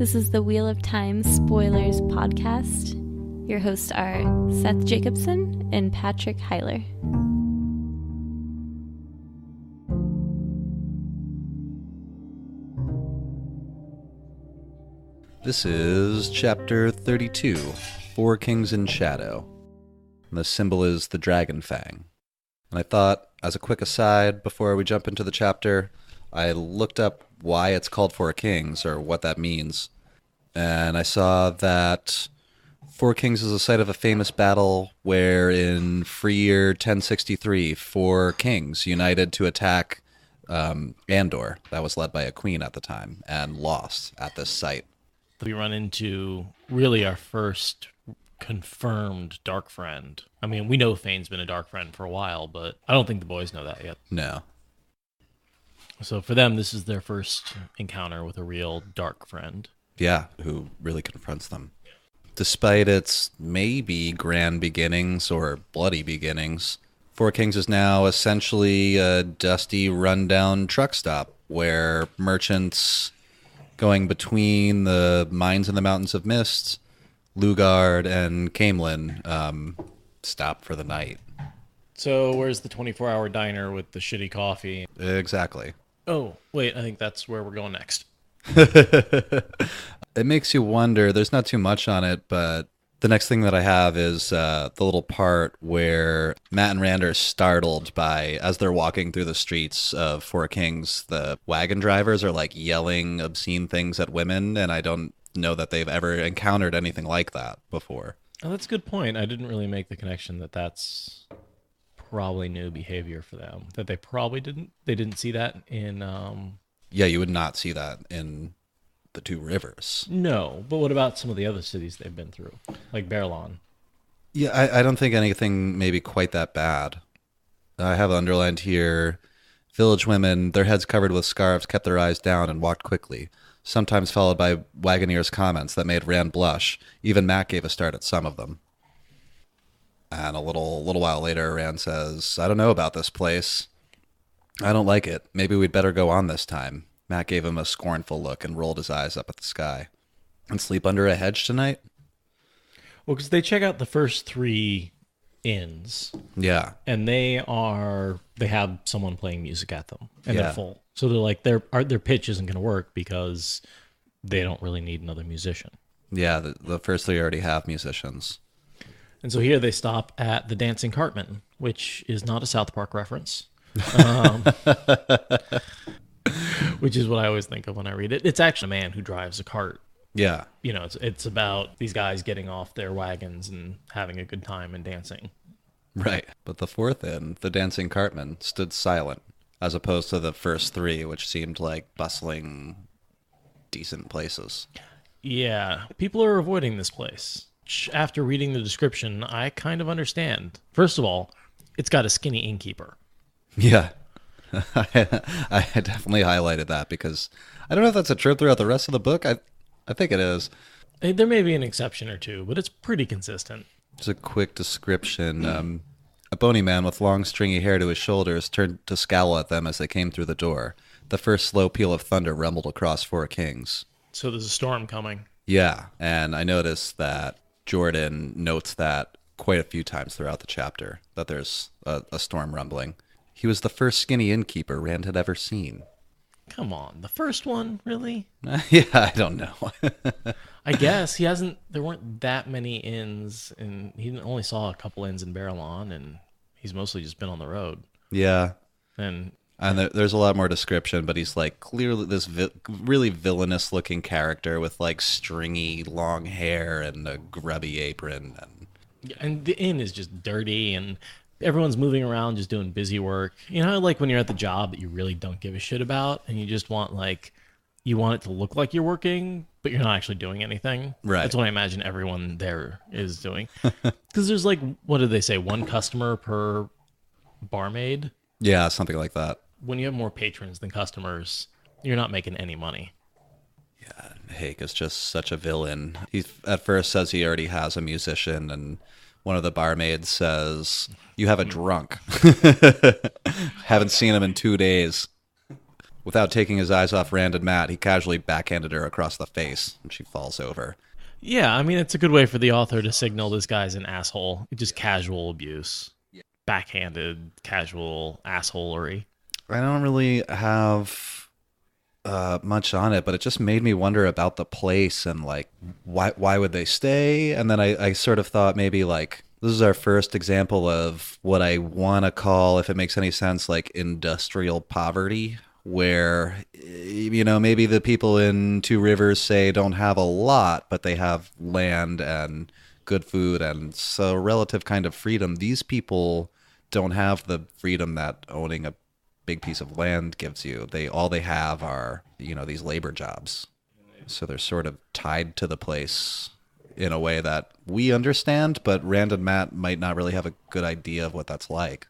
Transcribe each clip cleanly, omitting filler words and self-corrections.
This is the Wheel of Time Spoilers podcast. Your hosts are Seth Jacobson and Patrick Heiler. This is Chapter 32, Four Kings in Shadow. And the symbol is the dragon fang. And I thought, as a quick aside, before we jump into the chapter, I looked up why it's called Four Kings, or what that means. And I saw that Four Kings is the site of a famous battle where in free year 1063, four kings united to attack Andor, that was led by a queen at the time, and lost at this site. We run into really our first confirmed darkfriend. I mean, we know Fane's been a darkfriend for a while, but I don't think the boys know that yet. No. So for them, this is their first encounter with a real darkfriend. Yeah, who really confronts them. Despite its maybe grand beginnings or bloody beginnings, Four Kings is now essentially a dusty, rundown truck stop where merchants going between the mines in the Mountains of Mist, Lugard, and Camelin stop for the night. So where's the 24-hour diner with the shitty coffee? Exactly. Oh, wait, I think that's where we're going next. It makes you wonder. There's not too much on it, but the next thing that I have is the little part where Matt and Rand are startled by, as they're walking through the streets of Four Kings, the wagon drivers are like yelling obscene things at women, and I don't know that they've ever encountered anything like that before. Oh, that's a good point. I didn't really make the connection that that's probably new behavior for them. That they probably didn't see that in... Yeah, you would not see that in the Two Rivers. No, but what about some of the other cities they've been through, like Berlon? Yeah, I don't think anything maybe quite that bad. I have underlined here, village women, their heads covered with scarves, kept their eyes down and walked quickly, sometimes followed by Wagoneer's comments that made Rand blush. Even Matt gave a start at some of them. And a little while later, Rand says, I don't know about this place. I don't like it. Maybe we'd better go on this time. Matt gave him a scornful look and rolled his eyes up at the sky. And sleep under a hedge tonight? Well, because they check out the first three inns. Yeah. And they have someone playing music at them. And Yeah. they're full. So they're like, their pitch isn't going to work because they don't really need another musician. Yeah, the first three already have musicians. And so here they stop at the Dancing Cartman, which is not a South Park reference. Which is what I always think of when I read it. It's actually a man who drives a cart. Yeah. You know, it's about these guys getting off their wagons and having a good time and dancing. Right. But the fourth inn, the Dancing Cartman, stood silent, as opposed to the first three, which seemed like bustling, decent places. Yeah. People are avoiding this place. After reading the description, I kind of understand. First of all, it's got a skinny innkeeper. Yeah. I definitely highlighted that because I don't know if that's a trope throughout the rest of the book. I think it is. There may be an exception or two, but it's pretty consistent. Just a quick description. A bony man with long stringy hair to his shoulders turned to scowl at them as they came through the door. The first slow peal of thunder rumbled across Four Kings. So there's a storm coming. Yeah, and I noticed that Jordan notes that quite a few times throughout the chapter, that there's a storm rumbling. He was the first skinny innkeeper Rand had ever seen. Come on, the first one, really? Yeah, I don't know. I guess there weren't that many inns, and he only saw a couple inns in Berlon, and he's mostly just been on the road. Yeah. And there's a lot more description, but he's like clearly this really villainous looking character with like stringy long hair and a grubby apron. And the inn is just dirty, and everyone's moving around just doing busy work. You know, like when you're at the job that you really don't give a shit about, and you just want you want it to look like you're working, but you're not actually doing anything. Right. That's what I imagine everyone there is doing. Because there's what did they say? One customer per barmaid? Yeah, something like that. When you have more patrons than customers, you're not making any money. Yeah, Hake is just such a villain. He at first says he already has a musician, and one of the barmaids says, "You have a drunk." Haven't seen him in 2 days. without taking his eyes off Rand and Matt, he casually backhanded her across the face, and she falls over. Yeah, I mean, it's a good way for the author to signal this guy's an asshole. Just casual abuse. Backhanded, casual assholery. I don't really have much on it, but it just made me wonder about the place and, like, why would they stay? And then I sort of thought maybe, like, this is our first example of what I want to call, if it makes any sense, like industrial poverty, where, you know, maybe the people in Two Rivers, say, don't have a lot, but they have land and good food and so relative kind of freedom. These people don't have the freedom that owning a big piece of land gives you. All they have are, you know, these labor jobs. So they're sort of tied to the place in a way that we understand, but Rand and Matt might not really have a good idea of what that's like.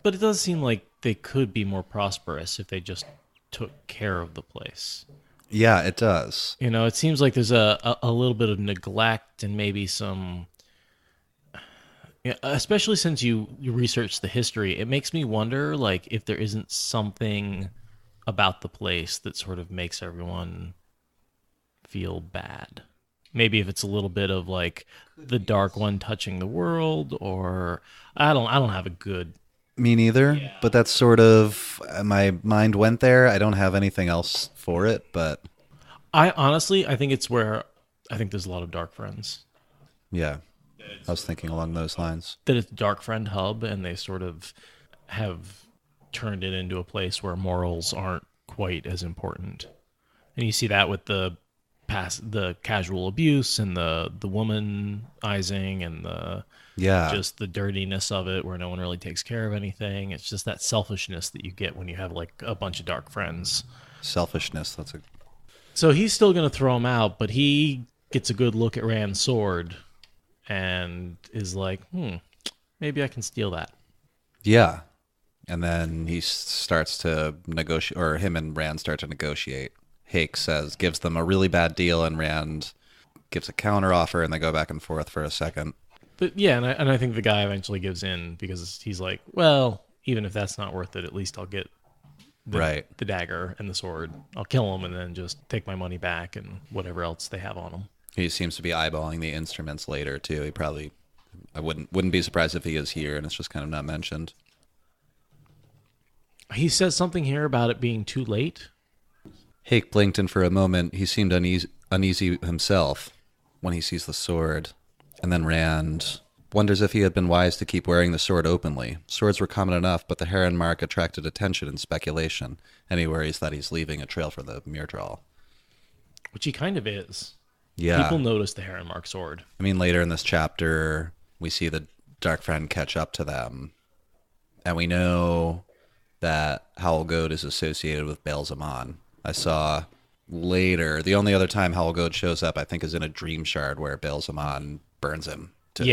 But it does seem like they could be more prosperous if they just took care of the place. Yeah, it does. You know, it seems like there's a little bit of neglect and maybe some... Yeah, especially since you research the history, it makes me wonder, like, if there isn't something about the place that sort of makes everyone feel bad. Maybe if it's a little bit of, like, the Dark One touching the world, or I don't have a good... Me neither, but that's sort of, my mind went there. I don't have anything else for it, but... I think it's where, I think there's a lot of dark friends. Yeah, I was thinking along those lines. That it's dark friend hub, and they sort of have turned it into a place where morals aren't quite as important. And you see that with the casual abuse and the womanizing and just the dirtiness of it, where no one really takes care of anything. It's just that selfishness that you get when you have, like, a bunch of dark friends. Selfishness, So he's still going to throw him out, but he gets a good look at Rand's sword and is like, maybe I can steal that. Yeah. And then he starts to negotiate, or him and Rand start to negotiate. Hake gives them a really bad deal, and Rand gives a counter offer, and they go back and forth for a second. But yeah, and I think the guy eventually gives in because he's like, well, even if that's not worth it, at least I'll get the dagger and the sword. I'll kill him and then just take my money back and whatever else they have on him. He seems to be eyeballing the instruments later too. I wouldn't be surprised if he is here, and it's just kind of not mentioned. He says something here about it being too late. Hake blinked, and for a moment he seemed uneasy himself when he sees the sword. And then Rand wonders if he had been wise to keep wearing the sword openly. Swords were common enough, but the heron mark attracted attention and speculation, and he worries that he's leaving a trail for the Myrddraal. Which he kind of is. Yeah. People notice the heron mark sword. I mean, later in this chapter, we see the darkfriend catch up to them, and we know that Howal Gode is associated with Baal-Zaman. I saw later, the only other time Howal Gode shows up, I think, is in a dream shard where Baal-Zaman burns him to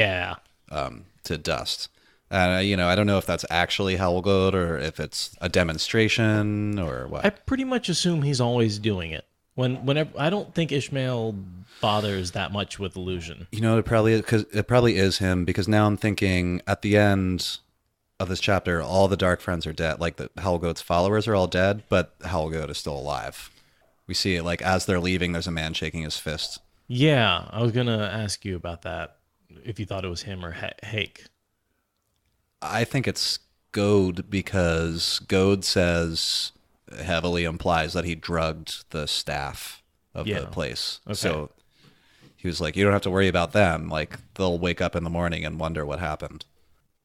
dust. I don't know if that's actually Howal Gode or if it's a demonstration or what. I pretty much assume he's always doing it. Whenever I don't think Ishmael bothers that much with illusion. You know, it probably is him, because now I'm thinking at the end of this chapter, all the dark friends are dead. Like, the Howal Gode's followers are all dead, but Howal Gode is still alive. We see it, like, as they're leaving, there's a man shaking his fist. Yeah, I was gonna ask you about that. If you thought it was him or Hake. I think it's Gode, because Gode heavily implies that he drugged the staff of the place. Okay. So he was like, you don't have to worry about them. Like, they'll wake up in the morning and wonder what happened.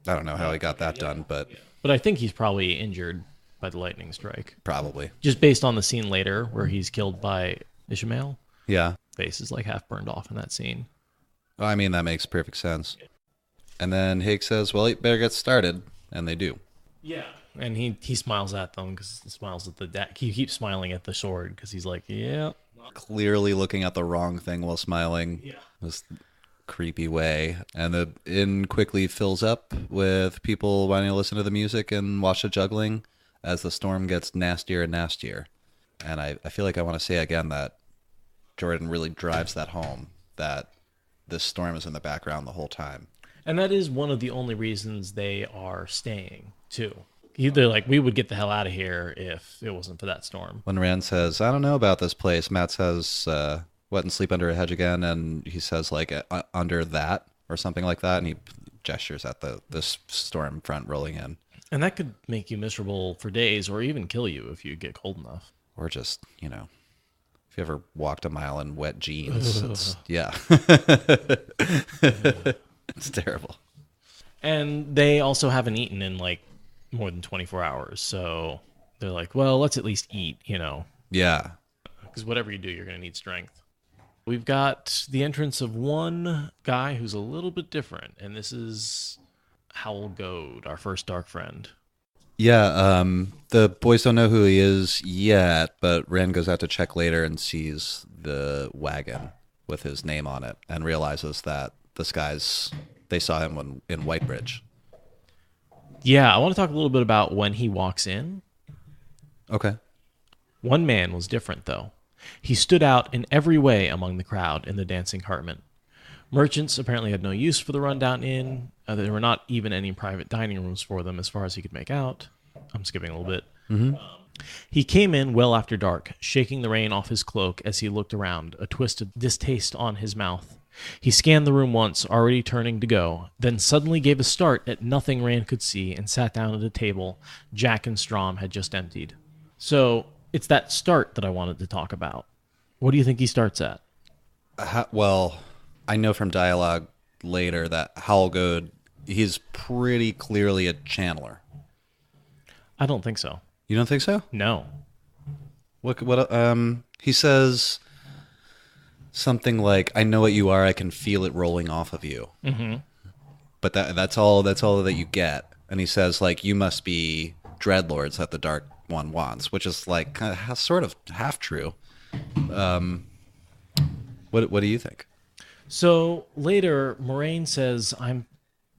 I don't know how he got that done, but... But I think he's probably injured by the lightning strike. Probably. Just based on the scene later where he's killed by Ishmael. Yeah. Face is like half burned off in that scene. Well, I mean, that makes perfect sense. And then Hake says, well, you better get started. And they do. Yeah. And he smiles at them because he smiles at he keeps smiling at the sword because he's like, yeah. Clearly looking at the wrong thing while smiling. Yeah. This creepy way. And the inn quickly fills up with people wanting to listen to the music and watch the juggling as the storm gets nastier and nastier. And I feel like I want to say again that Jordan really drives that home, that this storm is in the background the whole time. And that is one of the only reasons they are staying, too. They're like, we would get the hell out of here if it wasn't for that storm. When Rand says, I don't know about this place, Matt says, what, and sleep under a hedge again? And he says, like, under that or something like that. And he gestures at the storm front rolling in. And that could make you miserable for days or even kill you if you get cold enough. Or just, if you ever walked a mile in wet jeans, yeah. It's terrible. And they also haven't eaten in like more than 24 hours. So they're like, well, let's at least eat, Yeah. Because whatever you do, you're going to need strength. We've got the entrance of one guy who's a little bit different. And this is Howal Gode, our first dark friend. Yeah, the boys don't know who he is yet, but Rand goes out to check later and sees the wagon with his name on it and realizes that this guy's, they saw him in Whitebridge. Yeah, I want to talk a little bit about when he walks in. Okay. One man was different, though. He stood out in every way among the crowd in the dancing cartman. Merchants apparently had no use for the rundown inn. There were not even any private dining rooms for them as far as he could make out. I'm skipping a little bit. Mm-hmm. He came in well after dark, shaking the rain off his cloak as he looked around, a twist of distaste on his mouth. He scanned the room once, already turning to go, then suddenly gave a start at nothing Rand could see and sat down at a table Jack and Strom had just emptied. So it's that start that I wanted to talk about. What do you think he starts at? Well, I know from dialogue later that Howal Gode, he's pretty clearly a channeler. I don't think so. You don't think so? No. What he says something like, I know what you are, I can feel it rolling off of you. Mm-hmm. But that's all that you get. And he says, like, you must be dreadlords that the Dark One wants, which is like kind of sort of half true. What do you think? So later, Moraine says, I'm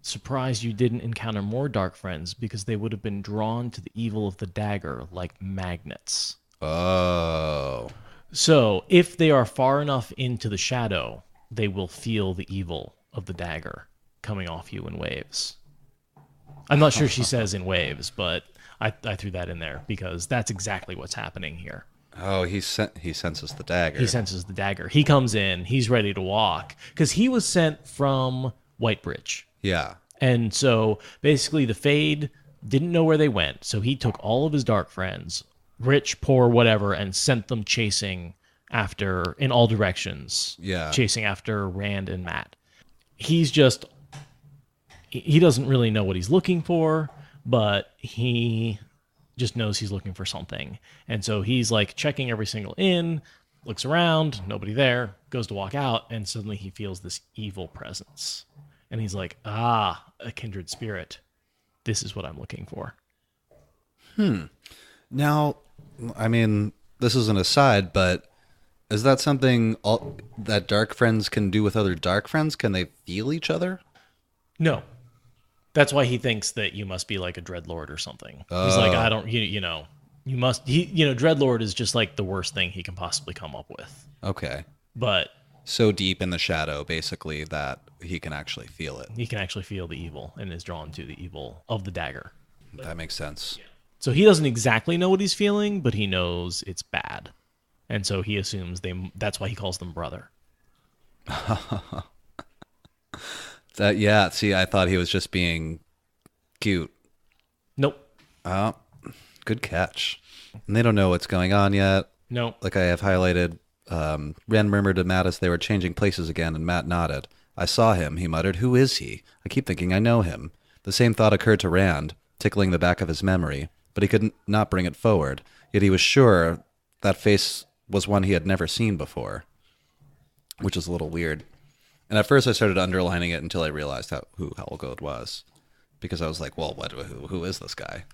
surprised you didn't encounter more dark friends because they would have been drawn to the evil of the dagger like magnets. Oh. So if they are far enough into the shadow, they will feel the evil of the dagger coming off you in waves. I'm not sure she says in waves, but I threw that in there because that's exactly what's happening here. Oh, he senses the dagger. He senses the dagger. He comes in. He's ready to walk because he was sent from Whitebridge. Yeah. And so basically the Fade didn't know where they went. So he took all of his dark friends, rich, poor, whatever, and sent them chasing after in all directions. Yeah. Chasing after Rand and Matt. He doesn't really know what he's looking for, but he just knows he's looking for something. And so he's like checking every single inn, looks around, nobody there, goes to walk out, and suddenly he feels this evil presence. And he's like, a kindred spirit. This is what I'm looking for. Now, I mean, this is an aside, but is that something that dark friends can do with other dark friends? Can they feel each other? No. That's why he thinks that you must be like a dreadlord or something. He's like, I don't, you must, dreadlord is just like the worst thing he can possibly come up with. Okay. But so deep in the shadow, basically, that he can actually feel it. He can actually feel the evil and is drawn to the evil of the dagger. That makes sense. So he doesn't exactly know what he's feeling, but he knows it's bad. And so he assumes that's why he calls them brother. Yeah, see, I thought he was just being cute. Nope. Oh, good catch. And they don't know what's going on yet. No. Like I have highlighted, Ren murmured to Matt as they were changing places again, and Matt nodded. I saw him, he muttered. Who is he? I keep thinking I know him. The same thought occurred to Rand, tickling the back of his memory, but he could not bring it forward. Yet he was sure that face was one he had never seen before, which is a little weird. And at first I started underlining it until I realized who Howal Gode was, because I was like, well, who is this guy?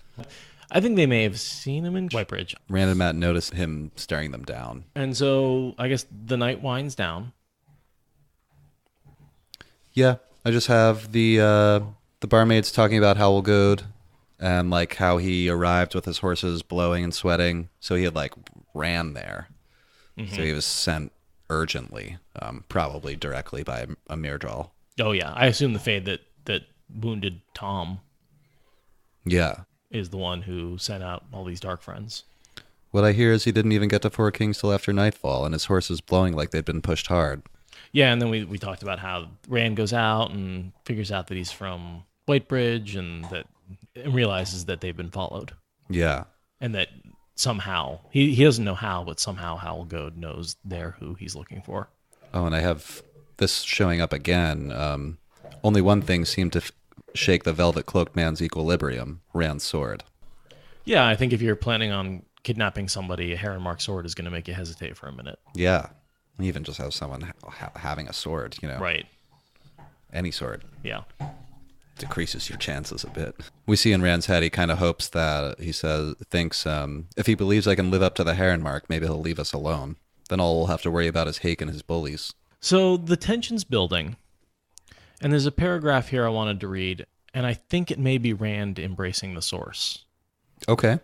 I think they may have seen him in Whitebridge. Rand and Matt noticed him staring them down. And so I guess the night winds down. Yeah, I just have the barmaids talking about Howal Gode and like how he arrived with his horses blowing and sweating. So he had like ran there. Mm-hmm. So he was sent urgently, probably directly by a Myrddraal. Oh yeah, I assume the Fade that wounded Tom. Yeah. is the one who sent out all these dark friends. What I hear is he didn't even get to Four Kings till after nightfall, and his horse is blowing like they'd been pushed hard. Yeah, and then we talked about how Rand goes out and figures out that he's from Whitebridge and realizes that they've been followed. Yeah. And that somehow, he doesn't know how, but somehow Howal Gode knows they're who he's looking for. Oh, and I have this showing up again. Only one thing seemed to shake the velvet cloaked man's equilibrium, Rand's sword. Yeah, I think if you're planning on kidnapping somebody, a heron-marked sword is going to make you hesitate for a minute. Yeah. Even just have someone having a sword, Right. Any sword. Yeah. Decreases your chances a bit. We see in Rand's head, he kind of hopes that, thinks, if he believes I can live up to the heron mark, maybe he'll leave us alone. Then all we'll have to worry about is Hake and his bullies. So the tension's building, and there's a paragraph here I wanted to read, and I think it may be Rand embracing the source. Okay.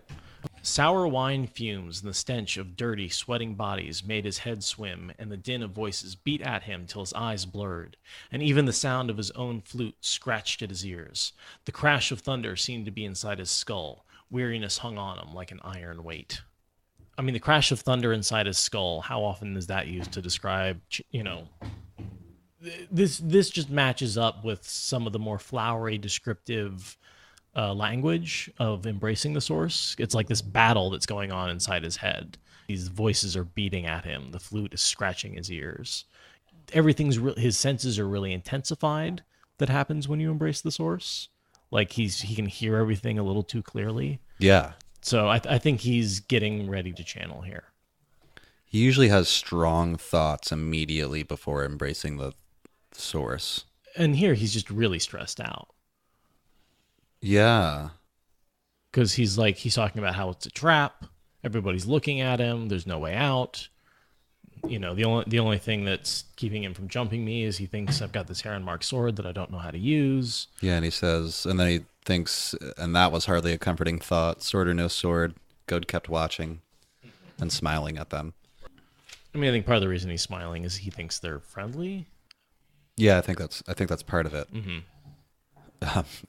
Sour wine fumes and the stench of dirty, sweating bodies made his head swim, and the din of voices beat at him till his eyes blurred, and even the sound of his own flute scratched at his ears. The crash of thunder seemed to be inside his skull. Weariness hung on him like an iron weight. I mean, the crash of thunder inside his skull, how often is that used to describe, This just matches up with some of the more flowery, descriptive language of embracing the source. It's like this battle that's going on inside his head. These voices are beating at him. The flute is scratching his ears. His senses are really intensified. That happens when you embrace the source. Like he can hear everything a little too clearly. Yeah. So I think he's getting ready to channel here. He usually has strong thoughts immediately before embracing the source. And here he's just really stressed out. Yeah. Because he's talking about how it's a trap. Everybody's looking at him. There's no way out. The only thing that's keeping him from jumping me is he thinks I've got this heron-marked sword that I don't know how to use. Yeah, and he says, and then he thinks, and that was hardly a comforting thought. Sword or no sword, Gode kept watching and smiling at them. I mean, I think part of the reason he's smiling is he thinks they're friendly. Yeah, I think that's part of it. Mm-hmm.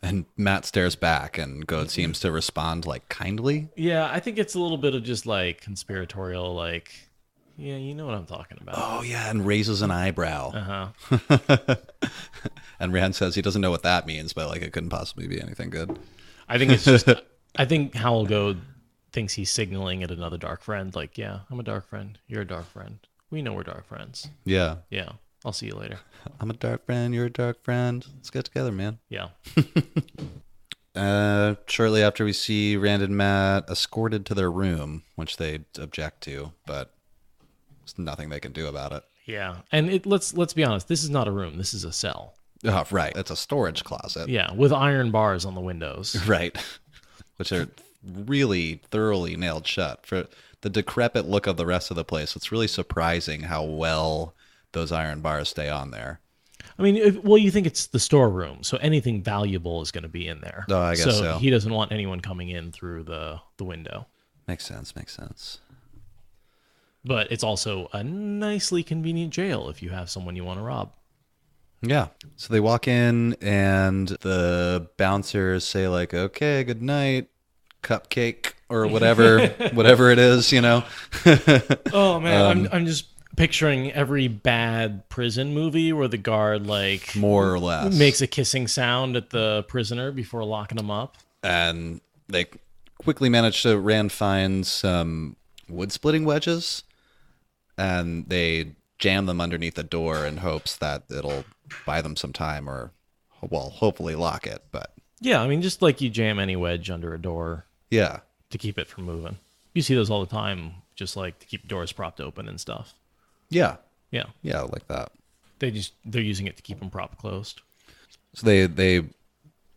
And Matt stares back, and Gode seems to respond kindly. Yeah, I think it's a little bit of just conspiratorial, yeah, you know what I'm talking about. Oh yeah, and raises an eyebrow. Uh-huh. And Rand says he doesn't know what that means, but it couldn't possibly be anything good. I think it's just, I think Howal Gode thinks he's signaling at another dark friend, yeah, I'm a dark friend, you're a dark friend. We know we're dark friends. Yeah. Yeah, I'll see you later. I'm a dark friend, you're a dark friend. Let's get together, man. Yeah. Shortly after, we see Rand and Matt escorted to their room, which they object to, but there's nothing they can do about it. Yeah, and let's be honest, this is not a room, this is a cell. Oh, right. It's a storage closet. Yeah, with iron bars on the windows. Right. Which are really thoroughly nailed shut. For the decrepit look of the rest of the place, it's really surprising how well those iron bars stay on there. I mean, you think it's the storeroom, so anything valuable is going to be in there. Oh, I guess so. He doesn't want anyone coming in through the window. Makes sense. But it's also a nicely convenient jail if you have someone you want to rob. Yeah. So they walk in, and the bouncers say, okay, good night, cupcake, or whatever, whatever it is, Oh, man, I'm just picturing every bad prison movie where the guard, more or less, makes a kissing sound at the prisoner before locking him up. And they quickly manage to, Rand finds some wood-splitting wedges, and they jam them underneath the door in hopes that it'll buy them some time, or, hopefully lock it. But yeah, I mean, just like you jam any wedge under a door. Yeah. To keep it from moving. You see those all the time, just to keep doors propped open and stuff. Yeah. Yeah. Yeah, like that. They're using it to keep them propped closed. So they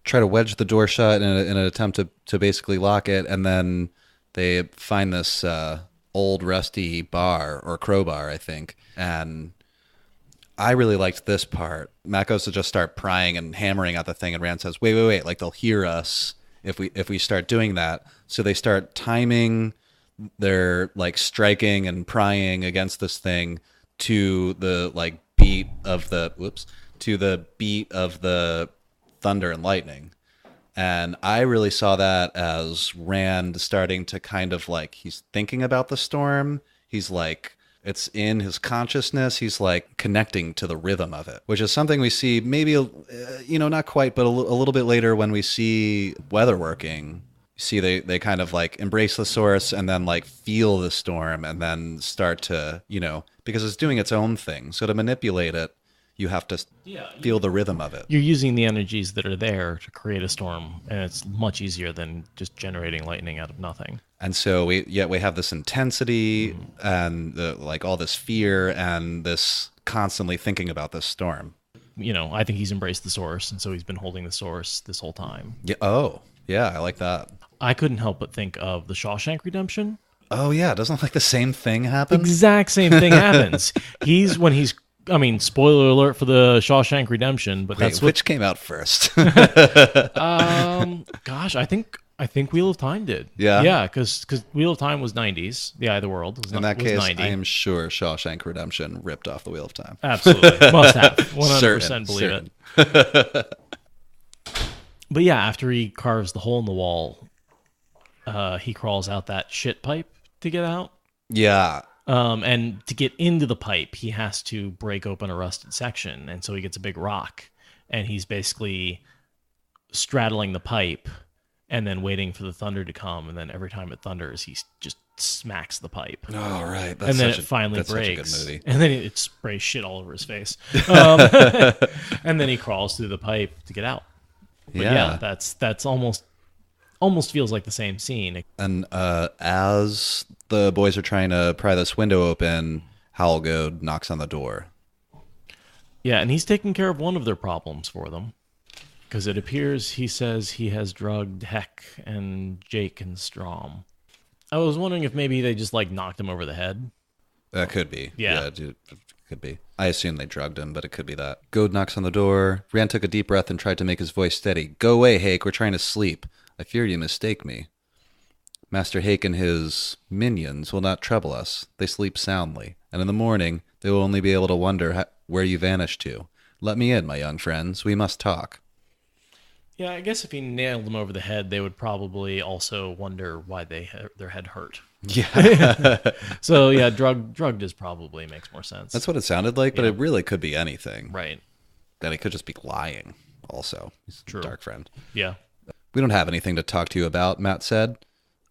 try to wedge the door shut in an attempt to basically lock it, and then they find this old rusty bar, or crowbar, I think. And I really liked this part. Matt goes to just start prying and hammering at the thing, and Rand says, wait, they'll hear us if we start doing that. So they start timing their striking and prying against this thing to the beat of the thunder and lightning. And I really saw that as Rand starting to kind of like, he's thinking about the storm. He's like, it's in his consciousness. He's like connecting to the rhythm of it, which is something we see maybe, not quite, but a little bit later when we see weatherworking. See, they kind of like embrace the source and then like feel the storm and then start to, because it's doing its own thing. So to manipulate it, you have to feel the rhythm of it. You're using the energies that are there to create a storm, and it's much easier than just generating lightning out of nothing. And so we have this intensity and like all this fear and this constantly thinking about this storm. I think he's embraced the source, and so he's been holding the source this whole time. Yeah. Oh, yeah, I like that. I couldn't help but think of the Shawshank Redemption. Oh, yeah. Doesn't like the same thing happen? Exact same thing happens. Spoiler alert for the Shawshank Redemption, but which came out first? Gosh, I think Wheel of Time did. Yeah? Yeah, because Wheel of Time was 90s. The Eye of the World was In that case, 90. I am sure Shawshank Redemption ripped off the Wheel of Time. Absolutely. Must have. 100% believe it. But yeah, after he carves the hole in the wall, he crawls out that shit pipe to get out. Yeah. And to get into the pipe, he has to break open a rusted section. And so he gets a big rock, and he's basically straddling the pipe and then waiting for the thunder to come. And then every time it thunders, he just smacks the pipe. Oh, right. And then it finally breaks. Such a good movie. And then it sprays shit all over his face. And then he crawls through the pipe to get out. But yeah, that's almost feels like the same scene. And as the boys are trying to pry this window open, Howal Gode knocks on the door. Yeah, and he's taking care of one of their problems for them. Because it appears he says he has drugged Heck and Jake and Strom. I was wondering if maybe they just knocked him over the head. That could be. Yeah. It could be. I assume they drugged him, but it could be that. Gode knocks on the door. Rand took a deep breath and tried to make his voice steady. Go away, Hake. We're trying to sleep. I fear you mistake me. Master Hake and his minions will not trouble us. They sleep soundly, and in the morning they will only be able to wonder where you vanished to. Let me in, my young friends. We must talk. Yeah, I guess if he nailed them over the head, they would probably also wonder why their head hurt. Yeah. So yeah, drugged is probably makes more sense. That's what it sounded like, but it really could be anything. Right. That he could just be lying also. He's True. a dark friend. Yeah. We don't have anything to talk to you about, Matt said.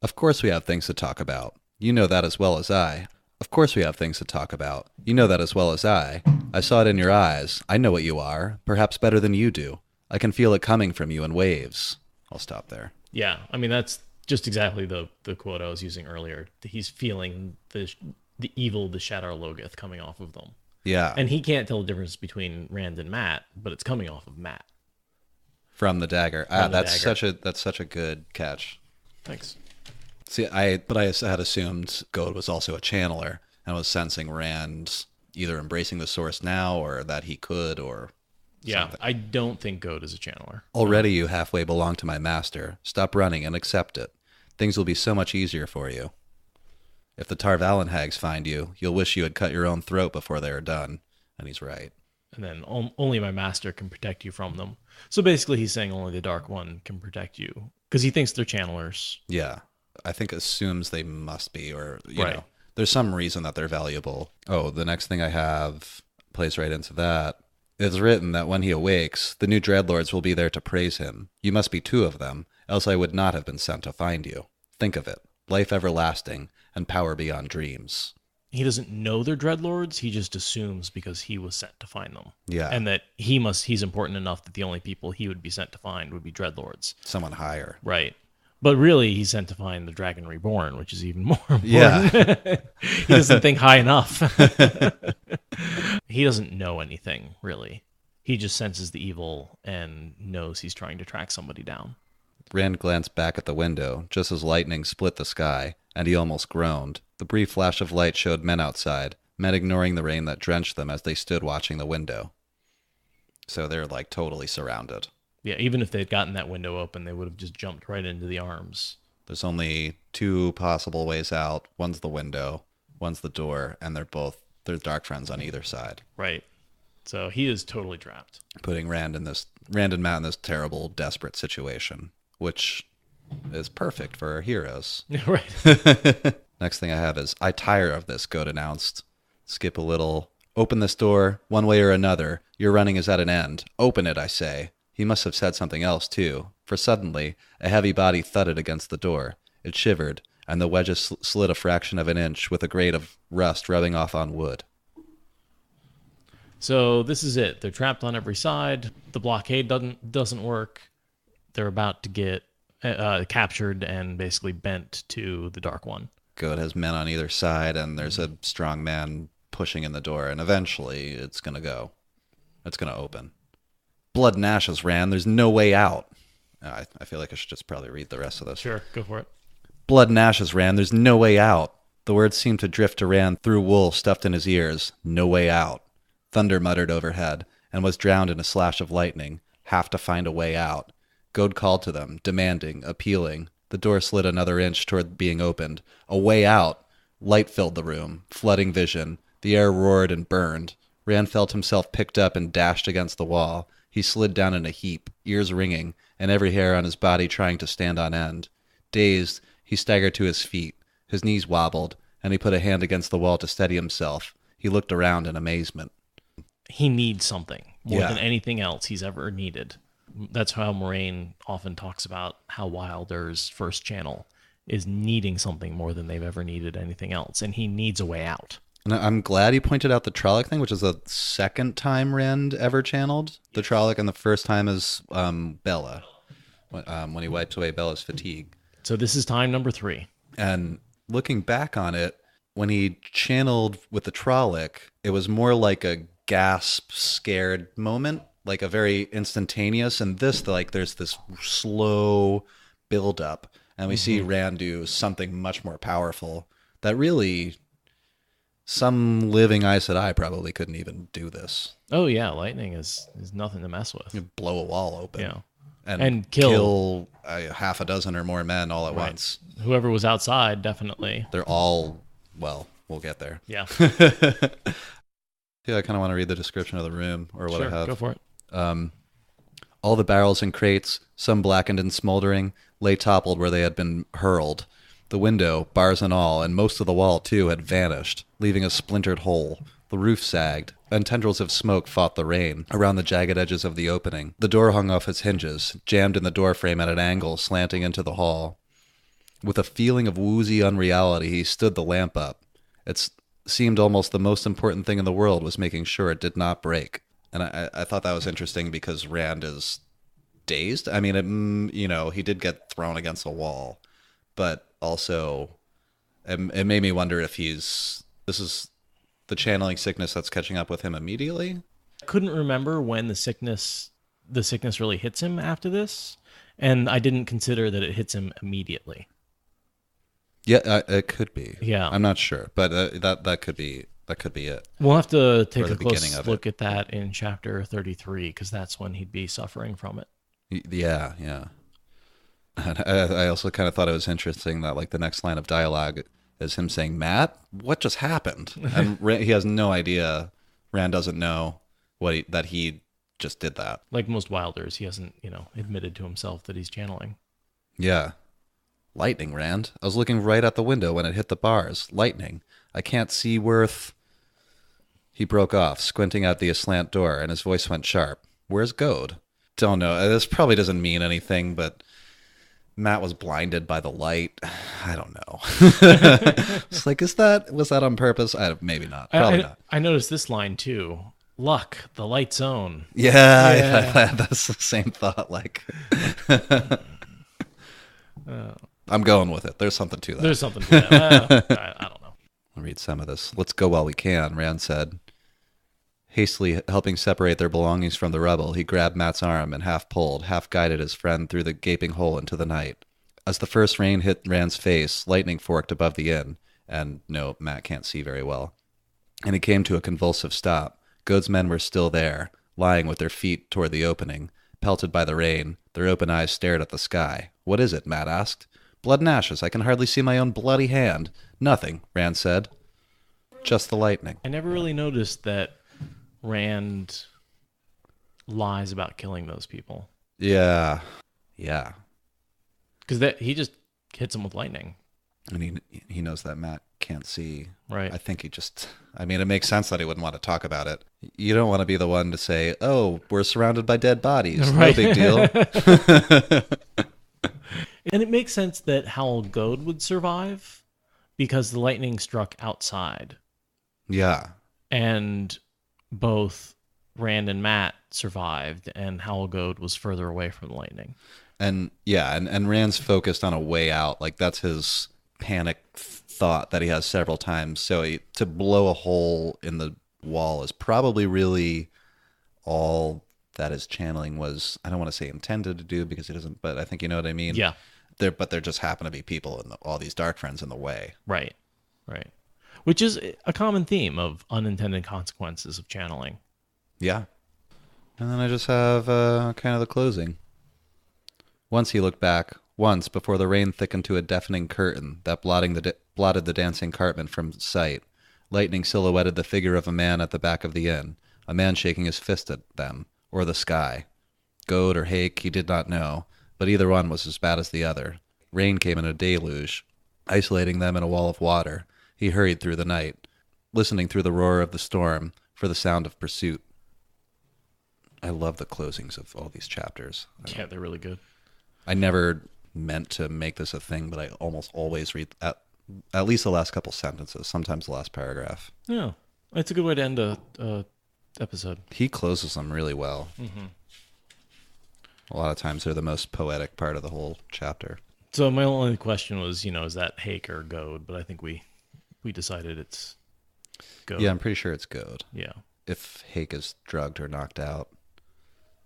Of course we have things to talk about. You know that as well as I. Of course we have things to talk about. You know that as well as I. I saw it in your eyes. I know what you are, perhaps better than you do. I can feel it coming from you in waves. I'll stop there. Yeah, I mean, that's just exactly the quote I was using earlier. He's feeling the evil, the Shadar Logoth coming off of them. Yeah. And he can't tell the difference between Rand and Matt, but it's coming off of Matt. From the dagger. That's such a good catch. Thanks. See, I had assumed Gode was also a channeler and was sensing Rand either embracing the source now or that he could or something. I don't think Gode is a channeler. Already you halfway belong to my master. Stop running and accept it. Things will be so much easier for you. If the Tarvalin hags find you, you'll wish you had cut your own throat before they are done. And he's right. And then only my master can protect you from them. So basically he's saying only the Dark One can protect you. Because he thinks they're channelers. Yeah. I think assumes they must be, or, you know, there's some reason that they're valuable. Oh, the next thing I have plays right into that. It's written that when he awakes, the new dreadlords will be there to praise him. You must be two of them, else I would not have been sent to find you. Think of it. Life everlasting and power beyond dreams. He doesn't know they're dreadlords. He just assumes because he was sent to find them. Yeah. And that he's important enough that the only people he would be sent to find would be dreadlords. Someone higher. Right. But really, he's sent to find the Dragon Reborn, which is even more important. Yeah. He doesn't think high enough. He doesn't know anything, really. He just senses the evil and knows he's trying to track somebody down. Rand glanced back at the window, just as lightning split the sky, and he almost groaned. The brief flash of light showed men outside, men ignoring the rain that drenched them as they stood watching the window. So they're totally surrounded. Yeah, even if they'd gotten that window open, they would have just jumped right into the arms. There's only two possible ways out. One's the window, one's the door, and they're dark friends on either side. Right. So he is totally trapped. Putting Rand and Matt in this terrible, desperate situation, which is perfect for our heroes. Right. Next thing I have is, I tire of this, Gode announced. Skip a little. Open this door, one way or another. Your running is at an end. Open it, I say. He must have said something else, too, for suddenly a heavy body thudded against the door. It shivered, and the wedges slid a fraction of an inch with a grade of rust rubbing off on wood. So this is it. They're trapped on every side. The blockade doesn't work. They're about to get captured and basically bent to the Dark One. Gode has men on either side, and there's a strong man pushing in the door, and eventually it's going to go. It's going to open. Blood and ashes, Rand. There's no way out. I feel like I should just probably read the rest of this. Sure, go for it. Blood and ashes, Rand. There's no way out. The words seemed to drift to Rand through wool stuffed in his ears. No way out. Thunder muttered overhead, and was drowned in a slash of lightning. Have to find a way out. Gode called to them, demanding, appealing. The door slid another inch toward being opened. A way out. Light filled the room, flooding vision. The air roared and burned. Rand felt himself picked up and dashed against the wall. He slid down in a heap, ears ringing, and every hair on his body trying to stand on end. Dazed, he staggered to his feet. His knees wobbled, and he put a hand against the wall to steady himself. He looked around in amazement. He needs something more Yeah. than anything else he's ever needed. That's how Moraine often talks about how Wilder's first channel is needing something more than they've ever needed anything else, and he needs a way out. And I'm glad he pointed out the Trolloc thing, which is the second time Rand ever channeled the Trolloc, and the first time is Bella, when he wiped away Bella's fatigue. So this is time number 3. And looking back on it, when he channeled with the Trolloc, it was more like a gasp, scared moment, like a very instantaneous. And this, like, there's this slow build-up, and we see Rand do something much more powerful that really... Some living Aes Sedai probably couldn't even do this. Oh yeah, lightning is nothing to mess with. You blow a wall open, Yeah. and kill half a dozen or more men all at once. Whoever was outside, definitely. They're all, well, we'll get there. Yeah. Yeah, I kind of want to read the description of the room or what Sure, I have. go for it. All the barrels and crates, some blackened and smoldering, lay toppled where they had been hurled. The window, bars and all, and most of the wall, too, had vanished, leaving a splintered hole. The roof sagged, and tendrils of smoke fought the rain around the jagged edges of the opening. The door hung off its hinges, jammed in the doorframe at an angle, slanting into the hall. With a feeling of woozy unreality, he stood the lamp up. It seemed almost the most important thing in the world was making sure it did not break. And I thought that was interesting because Rand is dazed. I mean, he did get thrown against a wall, but also it made me wonder if this is the channeling sickness that's catching up with him immediately. I couldn't remember when the sickness really hits him after this, and I didn't consider that it hits him immediately. Yeah, it could be. Yeah. I'm not sure, but that could be it. We'll have to take the a beginning close of look at that in chapter 33, because that's when he'd be suffering from it. Yeah. And I also kind of thought it was interesting that, like, the next line of dialogue is him saying, "Matt, what just happened?" And he has no idea. Rand doesn't know that he just did that. Like most Wilders, he hasn't, admitted to himself that he's channeling. Yeah. Lightning, Rand. I was looking right at the window when it hit the bars. Lightning. I can't see worth... He broke off, squinting at the aslant door, and his voice went sharp. Where's Gode? Don't know. This probably doesn't mean anything, but Matt was blinded by the light. I don't know. It's like, was that on purpose? Maybe not. Probably not. I noticed this line too. Luck, the light zone. Yeah. That's the same thought. Like, I'm going with it. There's something to that. There's something to that. I don't know. I'll read some of this. Let's go while we can, Rand said. Hastily helping separate their belongings from the rubble, he grabbed Matt's arm and half pulled, half guided his friend through the gaping hole into the night. As the first rain hit Rand's face, lightning forked above the inn, and no, Matt can't see very well. And he came to a convulsive stop. Gode's men were still there, lying with their feet toward the opening. Pelted by the rain, their open eyes stared at the sky. What is it? Matt asked. Blood and ashes. I can hardly see my own bloody hand. Nothing, Rand said. Just the lightning. I never really noticed that Rand lies about killing those people. Yeah. Because he just hits him with lightning. And he knows that Matt can't see. Right. I think it makes sense that he wouldn't want to talk about it. You don't want to be the one to say, oh, we're surrounded by dead bodies. Right. No big deal. And it makes sense that Howal Gode would survive because the lightning struck outside. Yeah. And both Rand and Matt survived, and Howal Gode was further away from the lightning. And yeah, and Rand's focused on a way out. Like, that's his panic thought that he has several times. So to blow a hole in the wall is probably really all that his channeling was, I don't want to say intended to do because he doesn't, but I think you know what I mean? Yeah. But there just happen to be people and all these dark friends in the way. Right. Which is a common theme of unintended consequences of channeling. Yeah. And then I just have kind of the closing. Once he looked back, before the rain thickened to a deafening curtain that blotted the dancing cartman from sight. Lightning silhouetted the figure of a man at the back of the inn, a man shaking his fist at them, or the sky. Gode or Hake, he did not know, but either one was as bad as the other. Rain came in a deluge, isolating them in a wall of water. He hurried through the night, listening through the roar of the storm for the sound of pursuit. I love the closings of all these chapters. Yeah, they're really good. I never meant to make this a thing, but I almost always read at least the last couple sentences, sometimes the last paragraph. Yeah, it's a good way to end a episode. He closes them really well. Mm-hmm. A lot of times they're the most poetic part of the whole chapter. So my only question was, is that Hake or Gode? But I think we decided it's Gode. Yeah, I'm pretty sure it's Gode. Yeah. If Hake is drugged or knocked out.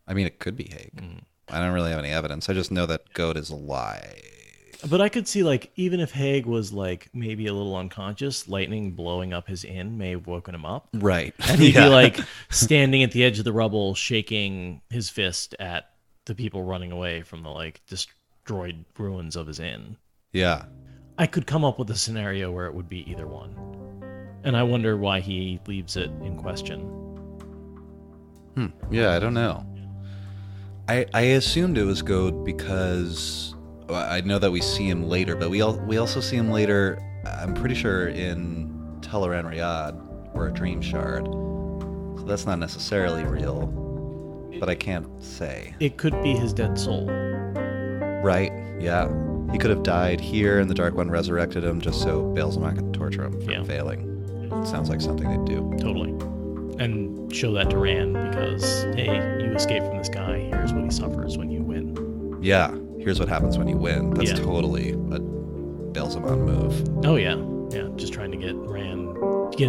I mean, it could be Hake. Mm. I don't really have any evidence. I just know that Gode is alive. But I could see, even if Haig was, maybe a little unconscious, lightning blowing up his inn may have woken him up. Right. And he'd be, standing at the edge of the rubble, shaking his fist at the people running away from the, destroyed ruins of his inn. Yeah. I could come up with a scenario where it would be either one. And I wonder why he leaves it in question. Yeah, I don't know. I assumed it was Gode because I know that we see him later, but we also see him later, I'm pretty sure, in Teleran Riyadh or a Dream Shard. So that's not necessarily real, but I can't say. It could be his dead soul. Right, yeah. He could have died here and the Dark One resurrected him just so Baelzemot could torture him for failing. It sounds like something they'd do. Totally. And show that to Rand because, hey, you escaped from this guy. Here's what he suffers when you win. Yeah, here's what happens when you win. That's totally a Baelzemot move. Oh, yeah. Yeah, just trying to get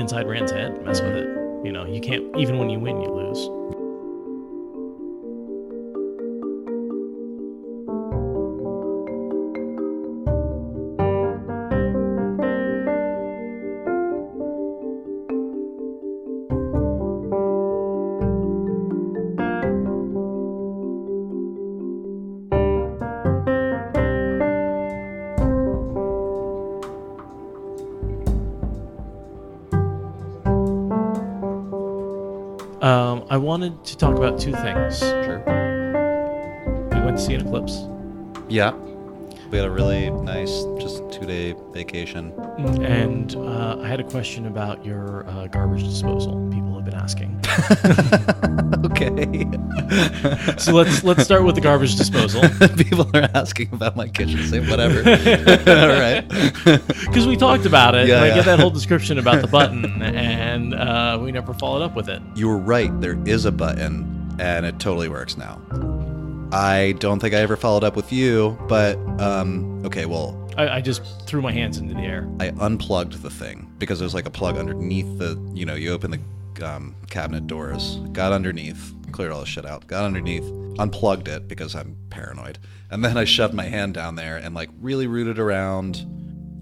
inside Rand's head, mess with it. You can't, even when you win, you lose. I wanted to talk about two things. Sure. We went to see an eclipse. Yeah. We had a really nice, just 2-day vacation. And I had a question about your garbage disposal. People have been asking. Okay. So let's start with the garbage disposal. People are asking about my kitchen sink, whatever. All right. Because we talked about it. Yeah, and I get that whole description about the button, and we never followed up with it. You were right. There is a button, and it totally works now. I don't think I ever followed up with you, but okay, well... I just threw my hands into the air. I unplugged the thing, because there's a plug underneath the... you open the cabinet doors, got underneath, cleared all the shit out, got underneath, unplugged it, because I'm paranoid, and then I shoved my hand down there and, really rooted around...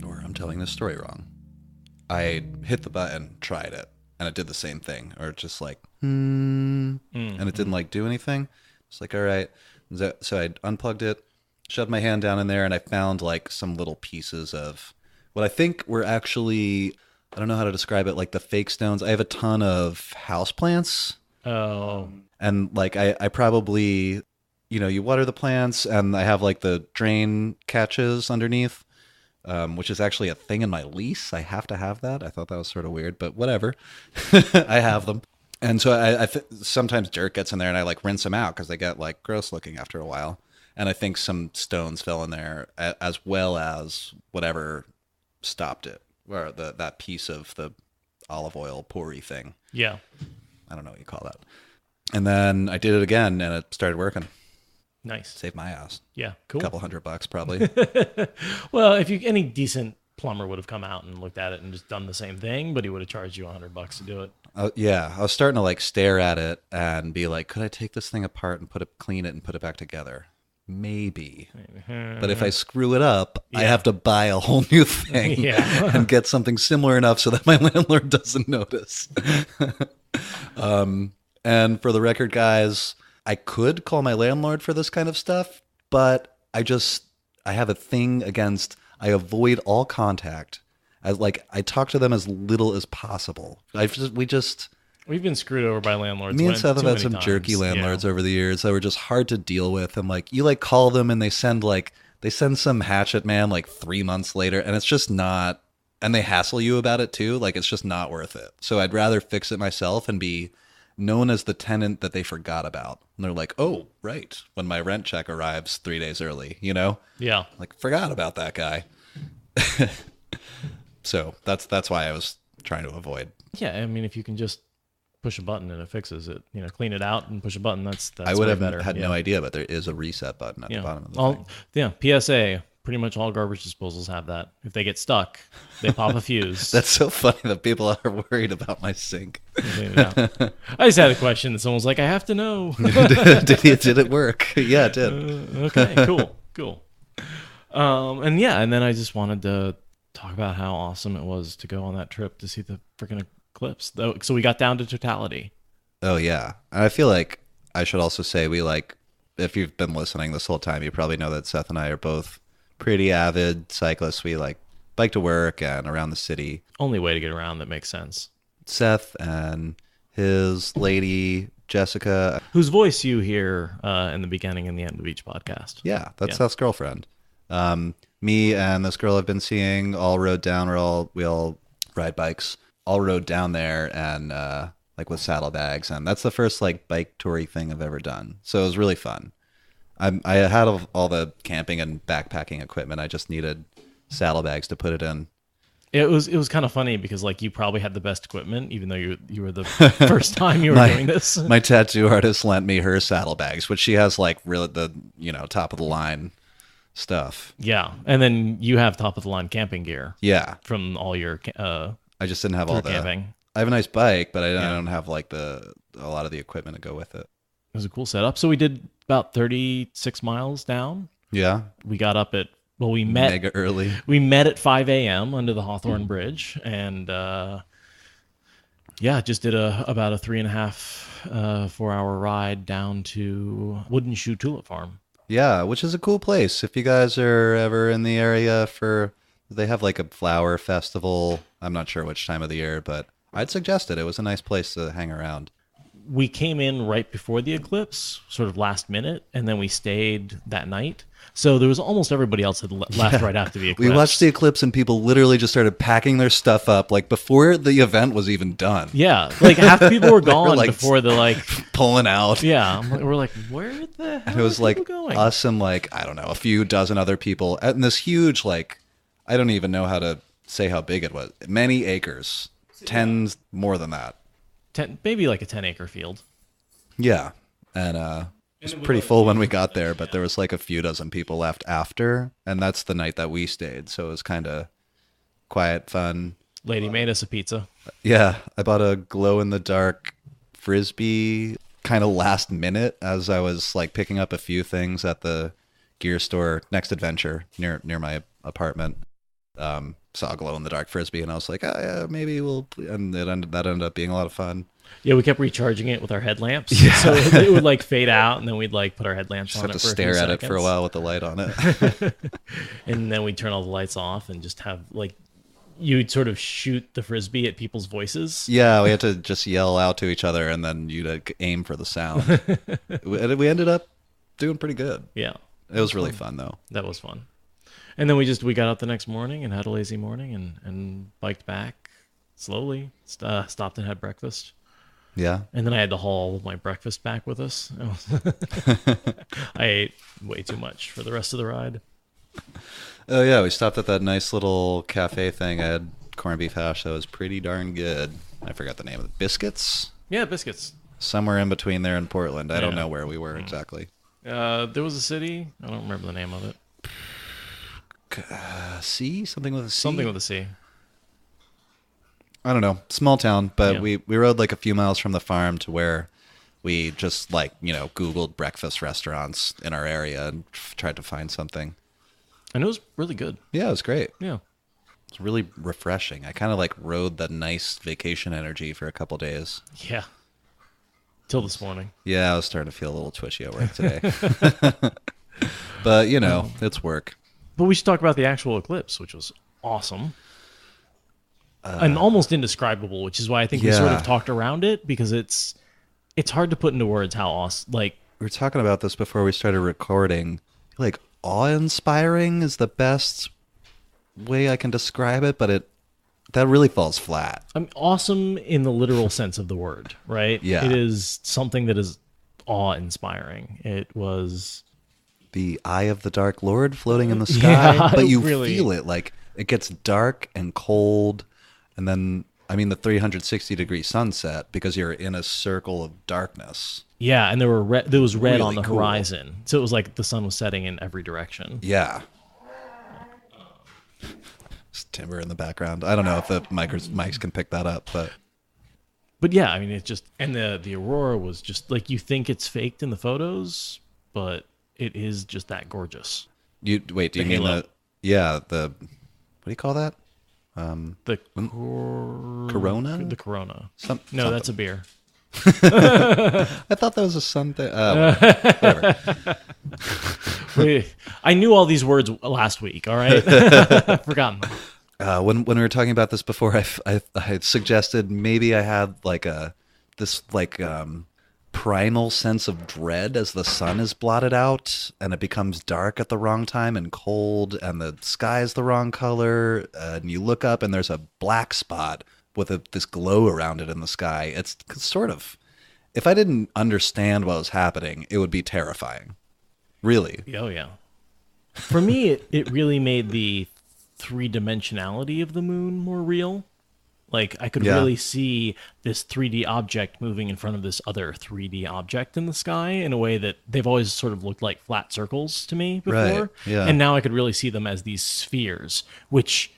Or I'm telling this story wrong. I hit the button, tried it, and it did the same thing, or just and it didn't, do anything. It's all right... So I unplugged it, shoved my hand down in there, and I found some little pieces of what I think were actually I don't know how to describe it, like the fake stones. I have a ton of houseplants. Oh. And like I probably, you water the plants, and I have like the drain catches underneath, which is actually a thing in my lease. I have to have that. I thought that was sort of weird, but whatever. I have them. And so sometimes dirt gets in there, and I like rinse them out because they get like gross looking after a while. And I think some stones fell in there, as well as whatever stopped it, or that piece of the olive oil pourry thing. Yeah. I don't know what you call that. And then I did it again, and it started working. Nice. Saved my ass. Yeah, cool. A couple $100 probably. Well, if any decent plumber would have come out and looked at it and just done the same thing, but he would have charged you $100 to do it. Yeah, I was starting to like stare at it and be like, could I take this thing apart and clean it and put it back together? Maybe. But if I screw it up, I have to buy a whole new thing and get something similar enough so that my landlord doesn't notice. And for the record, guys, I could call my landlord for this kind of stuff, but I have a thing against, I avoid all contact. I talk to them as little as possible. We've been screwed over by landlords. Me and Seth have had some jerky landlords over the years that were just hard to deal with. And like, you like call them and they send some hatchet man like 3 months later, and it's just not, and they hassle you about it too. Like, it's just not worth it. So I'd rather fix it myself and be known as the tenant that they forgot about. And they're like, oh, right, when my rent check arrives 3 days early, Yeah. Like, forgot about that guy. So that's why I was trying to avoid. Yeah, I mean, if you can just push a button and it fixes it, clean it out and push a button, that's I would have better. had no idea, but there is a reset button at the bottom of the thing. Yeah, PSA, pretty much all garbage disposals have that. If they get stuck, they pop a fuse. That's so funny that people are worried about my sink. Yeah. I just had a question that someone was like, I have to know. Did it work? Yeah, it did. Okay, cool. And then I just wanted to talk about how awesome it was to go on that trip to see the freaking eclipse. So we got down to totality. Oh, yeah. I feel like I should also say if you've been listening this whole time, you probably know that Seth and I are both pretty avid cyclists. We like bike to work and around the city. Only way to get around that makes sense. Seth and his lady, Jessica. Whose voice you hear in the beginning and the end of each podcast. Yeah, that's Seth's girlfriend. Me and this girl I've been seeing all rode down. We all ride bikes. All rode down there and like with saddlebags, and that's the first like bike toury thing I've ever done. So it was really fun. I had all the camping and backpacking equipment. I just needed saddlebags to put it in. It was kind of funny because like you probably had the best equipment, even though you were the first time you were doing this. My tattoo artist lent me her saddlebags, which she has like really the top of the line stuff. Yeah, and then you have top of the line camping gear. Yeah, from all your I just didn't have all the camping. I have a nice bike, but I don't have like a lot of the equipment to go with it. It was a cool setup. So we did about 36 miles down. Yeah. We got up at we met mega early. We met at 5 a.m. under the Hawthorne Bridge, and just did about a 3.5 4 hour ride down to Wooden Shoe Tulip Farm. Yeah, which is a cool place. If you guys are ever in the area they have like a flower festival. I'm not sure which time of the year, but I'd suggest it. It was a nice place to hang around. We came in right before the eclipse, sort of last minute, and then we stayed that night. So there was almost everybody else had left right after the eclipse. We watched the eclipse and people literally just started packing their stuff up like before the event was even done. Yeah, like half the people were gone before the pulling out. Yeah, we're like, where the hell and it was are people going? Us and I don't know, a few dozen other people in this huge I don't even know how to say how big it was. Many acres, tens more than that. Maybe like a 10-acre field. Yeah, and it was pretty full when we got there, but there was a few dozen people left after, and that's the night that we stayed, so it was kind of quiet, fun. Lady made us a pizza. Yeah, I bought a glow-in-the-dark Frisbee kind of last minute as I was picking up a few things at the gear store, Next Adventure, near my apartment. Saw a glow-in-the-dark Frisbee, and I was like, oh, yeah, maybe we'll... And that ended up being a lot of fun. Yeah, we kept recharging it with our headlamps. Yeah. So it would fade out, and then we'd put our headlamps on it for a few seconds. Just have to stare at it for a while with the light on it. And then we'd turn all the lights off and just have you'd sort of shoot the frisbee at people's voices. Yeah, we had to just yell out to each other, and then you'd aim for the sound. We ended up doing pretty good. Yeah. It was really fun, though. That was fun. And then we got up the next morning and had a lazy morning and biked back slowly, stopped and had breakfast. Yeah. And then I had to haul my breakfast back with us. I ate way too much for the rest of the ride. Oh, yeah, we stopped at that nice little cafe thing. I had corned beef hash that was pretty darn good. I forgot the name of it. Biscuits? Yeah, biscuits. Somewhere in between there in Portland. I don't know where we were exactly. There was a city. I don't remember the name of it. C? Something with a C? Something with a C. I don't know. Small town, but we rode like a few miles from the farm to where we just Googled breakfast restaurants in our area and tried to find something. And it was really good. Yeah, it was great. Yeah. It's really refreshing. I kind of rode the nice vacation energy for a couple days. Yeah. Till this morning. Yeah, I was starting to feel a little twitchy at work today. But, it's work. But we should talk about the actual eclipse, which was awesome. And almost indescribable, which is why I think we sort of talked around it, because it's hard to put into words how awesome. We were talking about this before we started recording. Awe-inspiring is the best way I can describe it, but that really falls flat. I mean, awesome in the literal sense of the word, right? Yeah. It is something that is awe-inspiring. It was the eye of the Dark Lord floating in the sky, but you really feel it. It gets dark and cold, and then, the 360-degree sunset, because you're in a circle of darkness. Yeah, and there was red really on the cool. horizon. So it was like the sun was setting in every direction. Yeah. There's timber in the background. I don't know if the mics can pick that up, but yeah, it's just, and the aurora was just you think it's faked in the photos, but it is just that gorgeous. Do you mean halo. what do you call that? The Corona? The Corona. No, something. that's a beer. I thought that was a sun thing. Whatever. I knew all these words last week, all right? I've forgotten them. When we were talking about this before, I had suggested maybe I had this primal sense of dread as the sun is blotted out and it becomes dark at the wrong time and cold and the sky is the wrong color, and you look up and there's a black spot with this glow around it in the sky. It's sort of, if I didn't understand what was happening, it would be terrifying. Really. Oh, yeah. For me, it really made the three-dimensionality of the moon more real. I could really see this 3D object moving in front of this other 3D object in the sky in a way that they've always sort of looked like flat circles to me before. Right, yeah. And now I could really see them as these spheres, which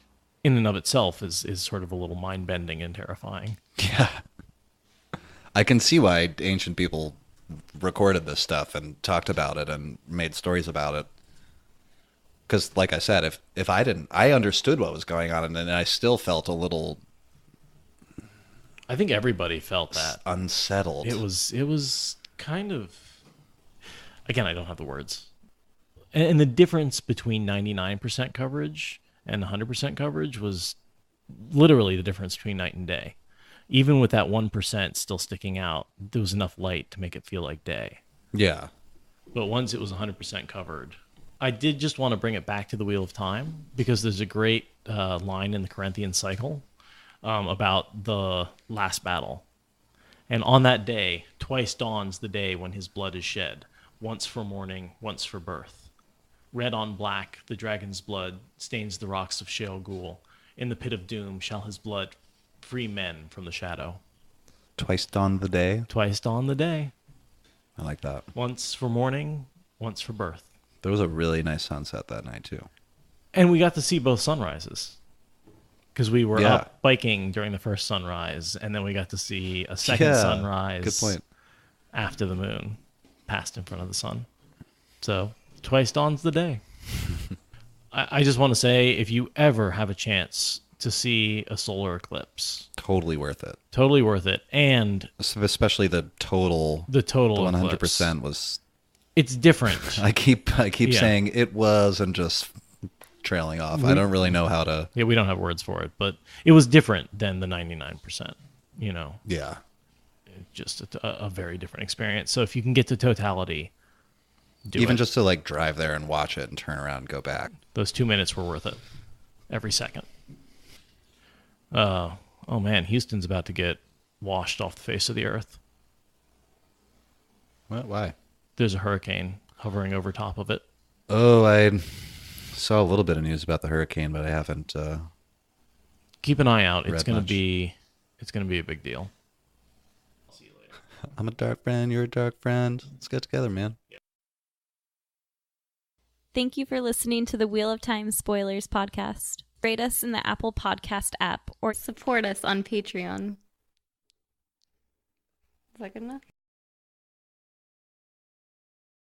in and of itself is sort of a little mind-bending and terrifying. Yeah. I can see why ancient people recorded this stuff and talked about it and made stories about it. Because, like I said, if I understood what was going on, and then I still felt a little... I think everybody felt that. Unsettled. It was kind of... Again, I don't have the words. And the difference between 99% coverage and 100% coverage was literally the difference between night and day. Even with that 1% still sticking out, there was enough light to make it feel like day. Yeah. But once it was 100% covered, I did just want to bring it back to the Wheel of Time, because there's a great line in the Corinthian cycle about the last battle. And on that day, twice dawns the day when his blood is shed, once for mourning, once for birth. Red on black, the dragon's blood stains the rocks of Sheol Ghoul. In the pit of doom shall his blood free men from the shadow. Twice dawn the day. Twice dawn the day. I like that. Once for mourning, once for birth. There was a really nice sunset that night, too. And we got to see both sunrises. Because we were Yeah. up biking during the first sunrise, and then we got to see a second sunrise Good point. after the moon passed in front of the sun. So, twice dawns the day. I just want to say, if you ever have a chance to see a solar eclipse, Totally worth it. totally worth it. And Especially the total. the total The eclipse. 100% was. It's different. I keep Yeah. saying it was and just trailing off. I don't really know how to. Yeah, we don't have words for it, but it was different than the 99%. Yeah. Just a very different experience. So if you can get to totality, Even just to like drive there and watch it and turn around and go back. Those 2 minutes were worth it. Every second. Oh man, Houston's about to get washed off the face of the earth. What? Why? There's a hurricane hovering over top of it. Oh, I saw a little bit of news about the hurricane, but I haven't. Keep an eye out. It's Read gonna be a big deal. I'll see you later. I'm a dark friend. You're a dark friend. Let's get together, man. Thank you for listening to the Wheel of Time Spoilers podcast. Rate us in the Apple Podcast app or support us on Patreon. Is that good enough?